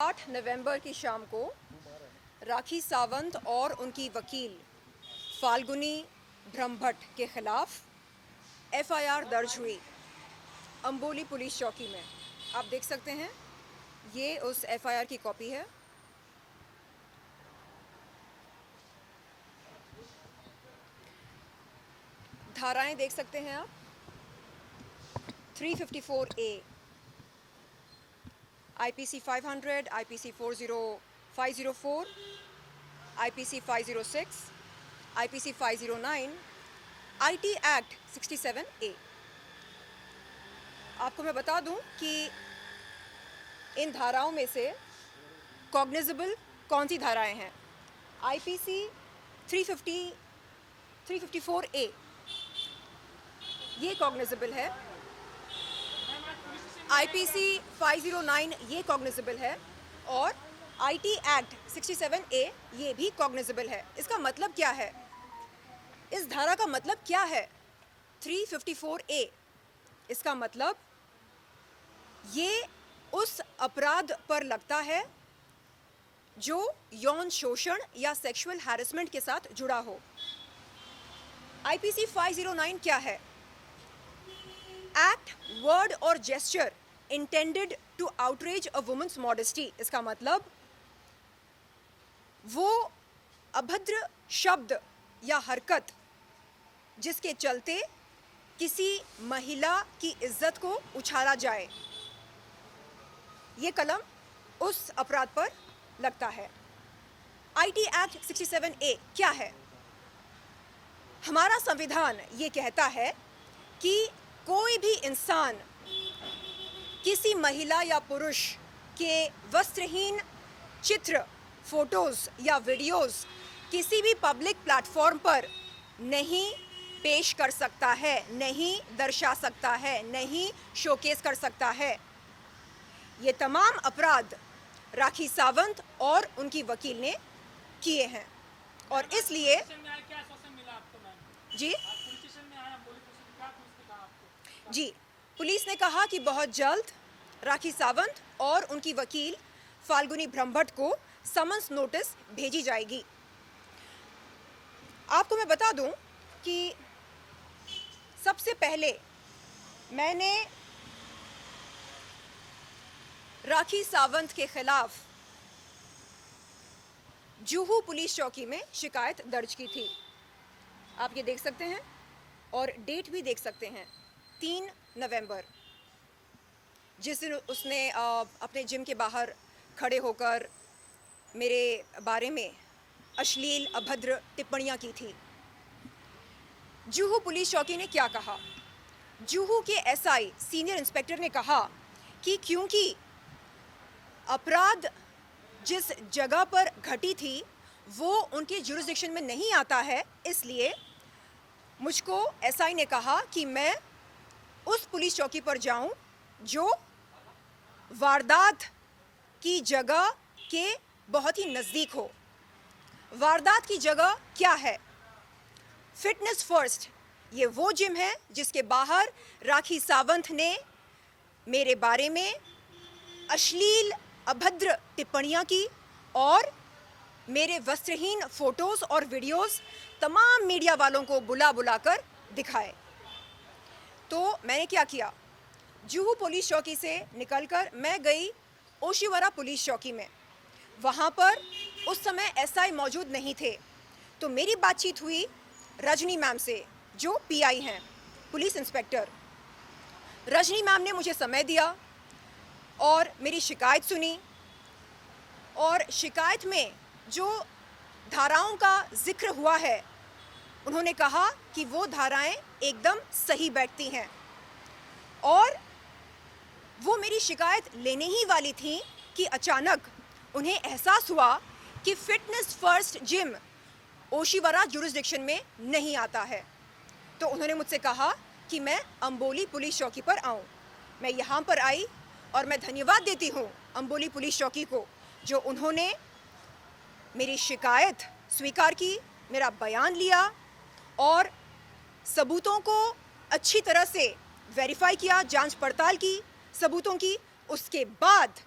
8 नवंबर की शाम को राखी सावंत और उनकी वकील फाल्गुनी ब्रह्मभट्ट के खिलाफ एफआईआर दर्ज हुई अंबोली पुलिस चौकी में। आप देख सकते हैं, ये उस एफआईआर की कॉपी है। धाराएं देख सकते हैं आप। 354A IPC 500, IPC 504, IPC 506, IPC 509, IT act 67A। आपको मैं बता दूं कि इन धाराओं में से कॉग्निजेबल कौन सी धाराएं हैं। IPC 354A ये कॉग्निजेबल है। IPC 509 ये कॉग्निजेबल है और IT एक्ट 67A ये भी कॉग्निजेबल है। इसका मतलब क्या है? इस धारा का मतलब क्या है? 354A इसका मतलब ये उस अपराध पर लगता है जो यौन शोषण या सेक्सुअल हैरेसमेंट के साथ जुड़ा हो। IPC 509 क्या है? एक्ट, वर्ड और gesture intended to outrage a woman's modesty. इसका मतलब वो अभद्र शब्द या हरकत जिसके चलते किसी महिला की इज्जत को उछाला जाए, ये कलम उस अपराध पर लगता है। IT एक्ट 67A क्या है? हमारा संविधान ये कहता है कि कोई भी इंसान किसी महिला या पुरुष के वस्त्रहीन चित्र, फोटोज या वीडियोस किसी भी पब्लिक प्लेटफॉर्म पर नहीं पेश कर सकता है, नहीं दर्शा सकता है, नहीं शोकेस कर सकता है। ये तमाम अपराध राखी सावंत और उनकी वकील ने किए हैं और इसलिए जी पुलिस ने कहा कि बहुत जल्द राखी सावंत और उनकी वकील फाल्गुनी ब्रह्मभट्ट को समन्स नोटिस भेजी जाएगी। आपको मैं बता दूं कि सबसे पहले मैंने राखी सावंत के खिलाफ जुहू पुलिस चौकी में शिकायत दर्ज की थी। आप ये देख सकते हैं और डेट भी देख सकते हैं, 3 नवंबर, जिस दिन उसने अपने जिम के बाहर खड़े होकर मेरे बारे में अश्लील अभद्र टिप्पणियां की थी। जुहू पुलिस चौकी ने क्या कहा? जुहू के SI सीनियर इंस्पेक्टर ने कहा कि क्योंकि अपराध जिस जगह पर घटी थी वो उनके जुरिसडिक्शन में नहीं आता है, इसलिए मुझको SI ने कहा कि मैं उस पुलिस चौकी पर जाऊं जो वारदात की जगह के बहुत ही नज़दीक हो। वारदात की जगह क्या है? फिटनेस फर्स्ट, ये वो जिम है जिसके बाहर राखी सावंत ने मेरे बारे में अश्लील अभद्र टिप्पणियां की और मेरे वस्त्रहीन फोटोज़ और वीडियोज़ तमाम मीडिया वालों को बुला बुलाकर दिखाए। तो मैंने क्या किया? जुहू पुलिस चौकी से निकलकर मैं गई ओशिवरा पुलिस चौकी में। वहाँ पर उस समय SI मौजूद नहीं थे, तो मेरी बातचीत हुई रजनी मैम से, जो PI हैं, पुलिस इंस्पेक्टर। रजनी मैम ने मुझे समय दिया और मेरी शिकायत सुनी और शिकायत में जो धाराओं का जिक्र हुआ है उन्होंने कहा कि वो धाराएं एकदम सही बैठती हैं और वो मेरी शिकायत लेने ही वाली थी कि अचानक उन्हें एहसास हुआ कि fitness first gym Oshiwara jurisdiction में नहीं आता है। तो उन्होंने मुझसे कहा कि मैं अंबोली पुलिस चौकी पर आऊं। मैं यहाँ पर आई और मैं धन्यवाद देती हूँ अंबोली पुलिस चौकी को, जो उन्होंने मेरी शिकायत स्वीकार की, मेरा बयान लिया और सबूतों को अच्छी तरह से वेरीफाई किया, जांच पड़ताल की सबूतों की। उसके बाद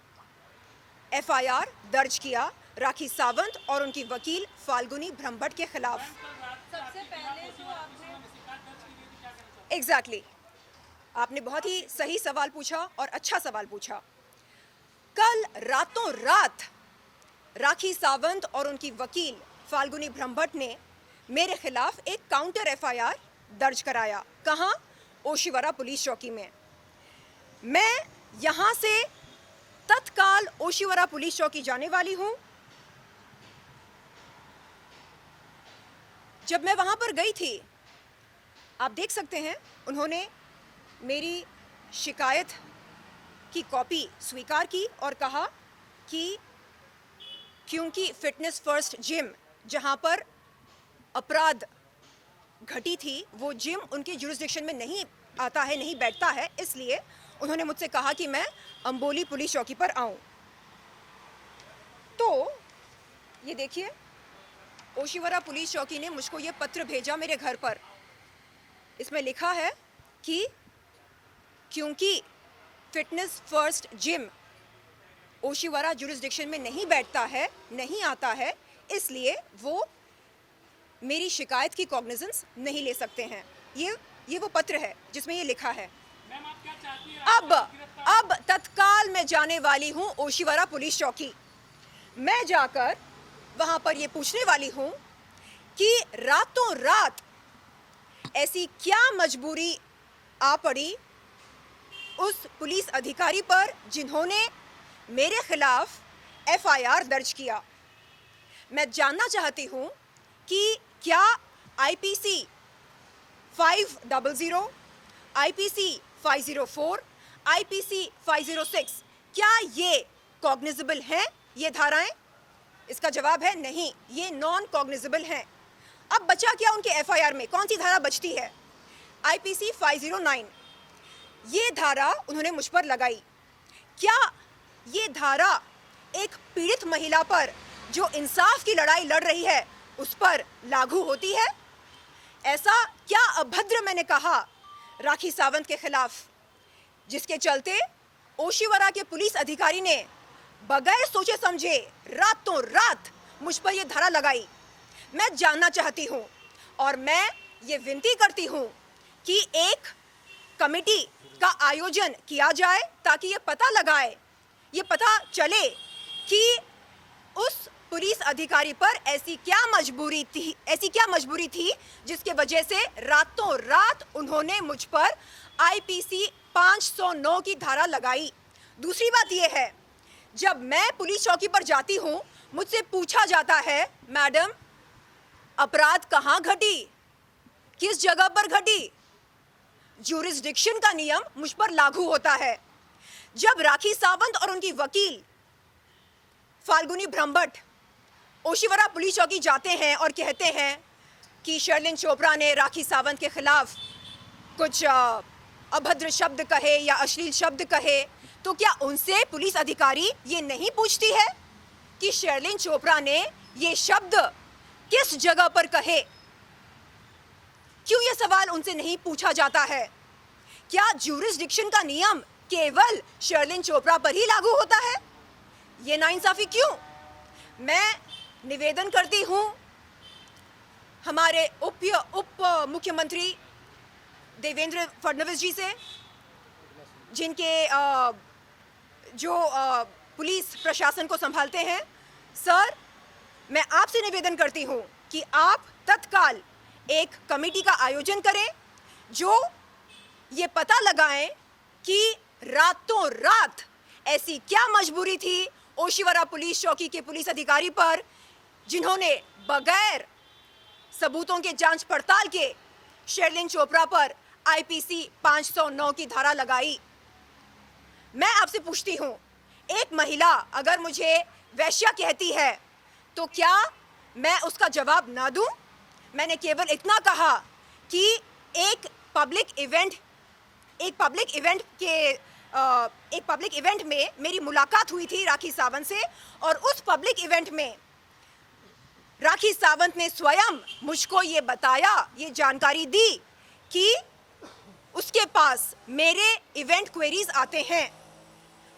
एफआईआर दर्ज किया राखी सावंत और उनकी वकील फाल्गुनी ब्रह्मभट्ट के खिलाफ। सबसे पहले जो आपने एग्जैक्टली आपने बहुत ही सही सवाल पूछा और अच्छा सवाल पूछा। कल रातों रात राखी सावंत और उनकी वकील फाल्गुनी ब्रह्मभट्ट ने मेरे खिलाफ एक काउंटर एफआईआर दर्ज कराया। कहाँ? ओशिवरा पुलिस चौकी में। मैं यहाँ से तत्काल ओशिवरा पुलिस चौकी जाने वाली हूँ। जब मैं वहाँ पर गई थी, आप देख सकते हैं, उन्होंने मेरी शिकायत की कॉपी स्वीकार की और कहा कि क्योंकि फिटनेस फर्स्ट जिम जहाँ पर अपराध घटी थी, वो जिम उनके जुरिस्डिक्शन में नहीं आता है, नहीं बैठता है, इसलिए उन्होंने मुझसे कहा कि मैं अंबोली पुलिस चौकी पर आऊं। तो ये देखिए, ओशिवरा पुलिस चौकी ने मुझको ये पत्र भेजा मेरे घर पर। इसमें लिखा है कि क्योंकि fitness first gym Oshiwara jurisdiction में नहीं बैठता है, नहीं आता है, इसलिए वो मेरी शिकायत की कॉग्निजेंस नहीं ले सकते हैं। ये वो पत्र है जिसमें ये लिखा है। मैम आप क्या चाहती हैं? अब तत्काल मैं जाने वाली हूँ ओशिवरा पुलिस चौकी। मैं जाकर वहाँ पर ये पूछने वाली हूँ कि रातों रात ऐसी क्या मजबूरी आ पड़ी उस पुलिस अधिकारी पर जिन्होंने मेरे खिलाफ एफआईआर दर्ज किया। मैं जानना चाहती हूँ कि क्या आईपीसी 500, आईपीसी 504, आईपीसी 506 क्या ये कॉग्निजेबल हैं, ये धाराएं? इसका जवाब है नहीं, ये नॉन कॉग्निजेबल हैं। अब बचा क्या उनके एफआईआर में? कौन सी धारा बचती है? आईपीसी 509। ये धारा उन्होंने मुझ पर लगाई। क्या ये धारा एक पीड़ित महिला पर जो इंसाफ की लड़ाई लड़ रही है उस पर लागू होती है? ऐसा क्या अभद्र मैंने कहा राखी सावंत के खिलाफ, जिसके चलते ओशिवरा के पुलिस अधिकारी ने बगैर सोचे समझे रातों रात मुझ पर यह धारा लगाई? मैं जानना चाहती हूं और मैं ये विनती करती हूं कि एक कमेटी का आयोजन किया जाए ताकि ये पता चले कि उस पुलिस अधिकारी पर ऐसी क्या मजबूरी थी जिसके वजह से रातों रात उन्होंने मुझ पर आईपीसी 509 की धारा लगाई। दूसरी बात यह है, जब मैं पुलिस चौकी पर जाती हूं, मुझसे पूछा जाता है, मैडम अपराध कहां घटी, किस जगह पर घटी? ज्यूरिसडिक्शन का नियम मुझ पर लागू होता है। जब राखी सावंत और उनकी वकील फाल्गुनी ब्रह्मभट्ट ओशिवरा पुलिस चौकी जाते हैं और कहते हैं कि शर्लिन चोपड़ा ने राखी सावंत के खिलाफ कुछ अभद्र शब्द कहे या अश्लील शब्द कहे, तो क्या उनसे पुलिस अधिकारी ये नहीं पूछती है कि शर्लिन चोपड़ा ने ये शब्द किस जगह पर कहे? क्यों ये सवाल उनसे नहीं पूछा जाता है? क्या ज्यूरिसडिक्शन का नियम केवल शर्लिन चोपड़ा पर ही लागू होता है? ये नाइंसाफी क्यों? मैं निवेदन करती हूं हमारे उप मुख्यमंत्री देवेंद्र फडणवीस जी से, जिनके जो पुलिस प्रशासन को संभालते हैं। सर, मैं आपसे निवेदन करती हूं कि आप तत्काल एक कमेटी का आयोजन करें जो ये पता लगाएं कि रातों रात ऐसी क्या मजबूरी थी ओशिवरा पुलिस चौकी के पुलिस अधिकारी पर जिन्होंने बगैर सबूतों के जांच पड़ताल के शर्लिन चोपड़ा पर आईपीसी 509 की धारा लगाई। मैं आपसे पूछती हूं, एक महिला अगर मुझे वैश्या कहती है तो क्या मैं उसका जवाब ना दूं? मैंने केवल इतना कहा कि एक पब्लिक इवेंट में मेरी मुलाकात हुई थी राखी सावंत से, और उस पब्लिक इवेंट में राखी सावंत ने स्वयं मुझको ये बताया, ये जानकारी दी कि उसके पास मेरे इवेंट क्वेरीज आते हैं।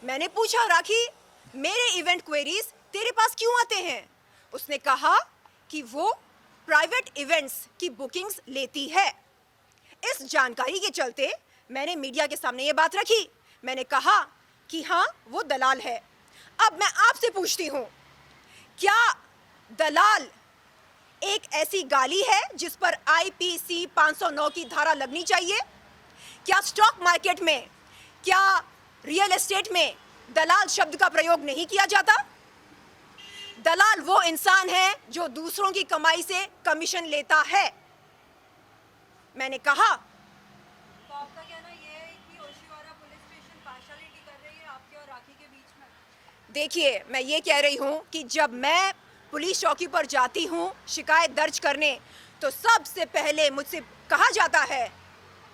मैंने पूछा, राखी मेरे इवेंट क्वेरीज तेरे पास क्यों आते हैं? उसने कहा कि वो प्राइवेट इवेंट्स की बुकिंग्स लेती है। इस जानकारी के चलते मैंने मीडिया के सामने ये बात रखी। मैंने कहा कि हाँ, वो दलाल है। अब मैं आपसे पूछती हूँ, क्या दलाल एक ऐसी गाली है जिस पर आईपीसी 509 की धारा लगनी चाहिए? क्या स्टॉक मार्केट में, क्या रियल एस्टेट में दलाल शब्द का प्रयोग नहीं किया जाता? दलाल वो इंसान है जो दूसरों की कमाई से कमीशन लेता है। मैंने कहा, तो आपका कहना ये है कि ओशिवारा पुलिस स्टेशन पार्शियलिटी कर रही है आपके और राखी के बीच में? देखिए, मैं ये कह रही हूँ कि जब मैं पुलिस चौकी पर जाती हूँ शिकायत दर्ज करने, तो सबसे पहले मुझसे कहा जाता है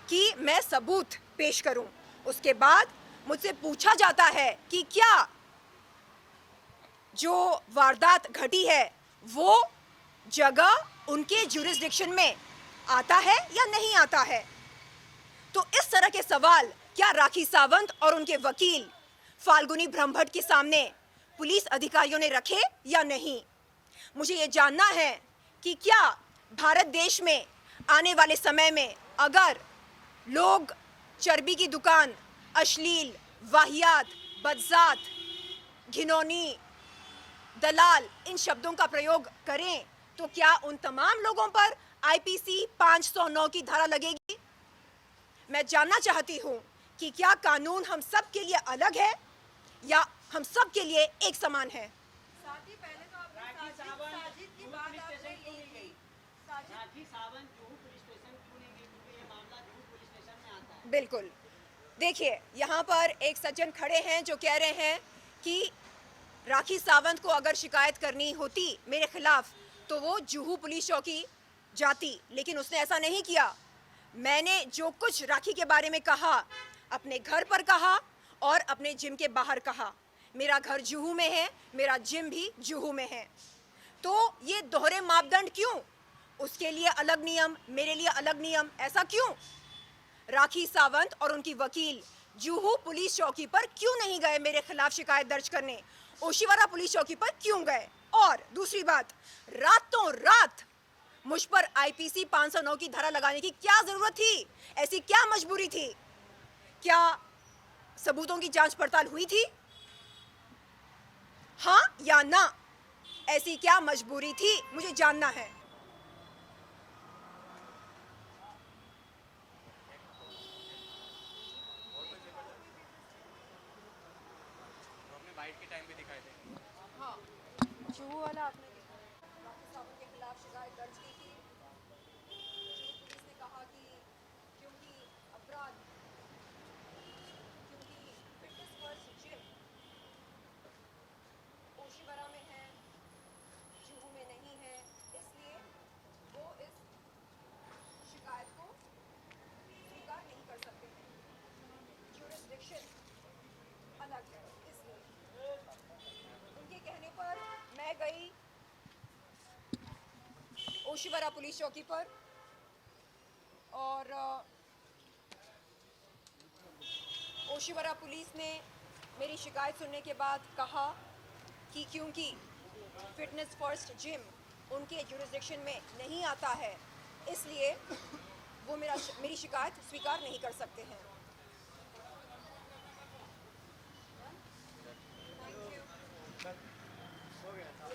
कि मैं सबूत पेश करूं। उसके बाद मुझसे पूछा जाता है कि क्या जो वारदात घटी है वो जगह उनके जुरिस्डिक्शन में आता है या नहीं आता है। तो इस तरह के सवाल क्या राखी सावंत और उनके वकील फाल्गुनी ब्रह्मभट्ट के सामने पुलिस अधिकारियों ने रखे या नहीं? मुझे ये जानना है कि क्या भारत देश में आने वाले समय में अगर लोग चर्बी की दुकान, अश्लील, वाहियात, बदजात, घिनौनी, दलाल इन शब्दों का प्रयोग करें तो क्या उन तमाम लोगों पर आईपीसी 509 की धारा लगेगी? मैं जानना चाहती हूं कि क्या कानून हम सब के लिए अलग है या हम सब के लिए एक समान है? साथ ही पहले तो आपने साजिद की बात आपने ली थी। साजिद राखी सावंत जुहू पुलिस स्टेशन क्यों नहीं गई, क्योंकि ये मामला जुहू पुलिस स्टेशन में आता है। बिल्कुल। देखिए, यहाँ पर एक सज्जन खड़े हैं जो कह रहे हैं कि राखी सावंत को अगर शिकायत करनी होती मेरे खिलाफ तो वो जुहू पुलिस चौकी जाती, लेकिन उसने ऐसा नहीं किया। मैंने जो कुछ राखी के बारे में कहा, अपने घर पर कहा और अपने जिम के बाहर कहा। मेरा घर जुहू में है, मेरा जिम भी जुहू में है। तो ये दोहरे मापदंड क्यों? उसके लिए अलग नियम, मेरे लिए अलग नियम, ऐसा क्यों? राखी सावंत और उनकी वकील जुहू पुलिस चौकी पर क्यों नहीं गए मेरे खिलाफ शिकायत दर्ज करने? ओशिवारा पुलिस चौकी पर क्यों गए? और दूसरी बात, रातों रात मुझ पर आईपीसी 509 की धारा लगाने की क्या जरूरत थी? ऐसी क्या मजबूरी थी? क्या सबूतों की जांच पड़ताल हुई थी? हाँ या ना? ऐसी क्या मजबूरी थी? मुझे जानना है। बाइट के टाइम पे दिखाए थे। हाँ, जुहू वाला आपने राखी सावंत के खिलाफ शिकायत दर्ज की थी। जुहू पुलिस ने कहा कि क्योंकि अपराध, क्योंकि फिटनेस फर्स्ट जिम ओशिवारा में है, जुहू में नहीं है, इसलिए वो इस शिकायत को स्वीकार नहीं कर सकते हैं। जुरिस्डिक्शन अलग है, इसलिए उनके कहने पर मैं गई ओशिवारा पुलिस चौकी पर और ओशिवारा पुलिस ने मेरी शिकायत सुनने के बाद कहा कि क्योंकि फिटनेस फर्स्ट जिम उनके जुरिस्डिक्शन में नहीं आता है, इसलिए वो मेरी शिकायत स्वीकार नहीं कर सकते हैं। हो गया था।